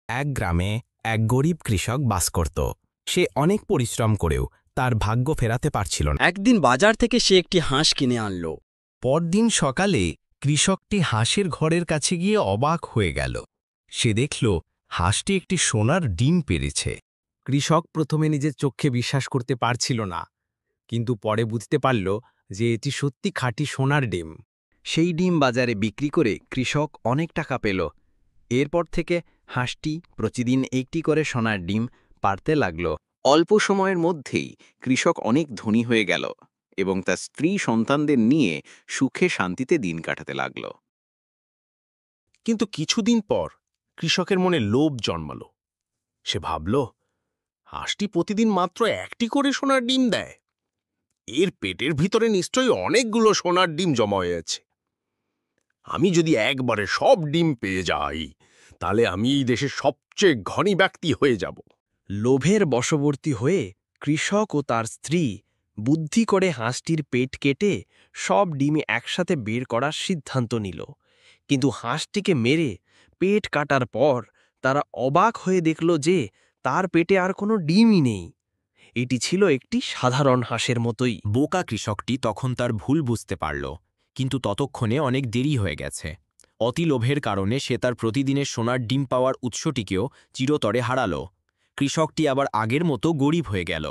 এক গ্রামে এক গরিব কৃষক বাস করত। সে অনেক পরিশ্রম করেও তার ভাগ্য ফেরাতে পারছিল না। একদিন বাজার থেকে সে একটি হাঁস কিনে আনল। পরদিন সকালে কৃষকটি হাঁসের ঘরের কাছে গিয়ে অবাক হয়ে গেল। সে দেখল হাঁসটি একটি সোনার ডিম পেড়েছে। কৃষক প্রথমে নিজের চোখে বিশ্বাস করতে পারছিল না, কিন্তু পরে বুঝতে পারল যে এটি সত্যি খাঁটি সোনার ডিম। সেই ডিম বাজারে বিক্রি করে কৃষক অনেক টাকা পেল। এরপর থেকে হাঁসটি প্রতিদিন একটি করে সোনার ডিম পাড়তে লাগল। অল্প সময়ের মধ্যেই কৃষক অনেক ধনী হয়ে গেল এবং তার স্ত্রী সন্তানদের নিয়ে সুখে শান্তিতে দিন কাটাতে লাগল। কিন্তু কিছুদিন পর কৃষকের মনে লোভ জন্মাল। সে ভাবল, হাঁসটি প্রতিদিন মাত্র একটি করে সোনার ডিম দেয়। এর পেটের ভিতরে নিশ্চয়ই অনেকগুলো সোনার ডিম জমা হয়ে আছে। আমি যদি একবারে সব ডিম পেয়ে যাই, তাহলে আমি এই দেশের সবচেয়ে ধনী ব্যক্তি হয়ে যাব। লোভের বশবর্তী হয়ে কৃষক ও তার স্ত্রী বুদ্ধি করে হাঁসটির পেট কেটে সব ডিম একসাথে বের করার সিদ্ধান্ত নিল। কিন্তু হাঁসটিকে মেরে পেট কাটার পর তারা অবাক হয়ে দেখল যে তার পেটে আর কোনো ডিমই নেই। এটি ছিল একটি সাধারণ হাঁসের মতোই। বোকা কৃষকটি তখন তার ভুল বুঝতে পারল, কিন্তু ততক্ষণে অনেক দেরি হয়ে গেছে। অতি লোভের কারণে সে তার প্রতিদিনের সোনার ডিম পাওয়ার উৎসটিকেও চিরতরে হারাল। কৃষকটি আবার আগের মতো গরিব হয়ে গেল।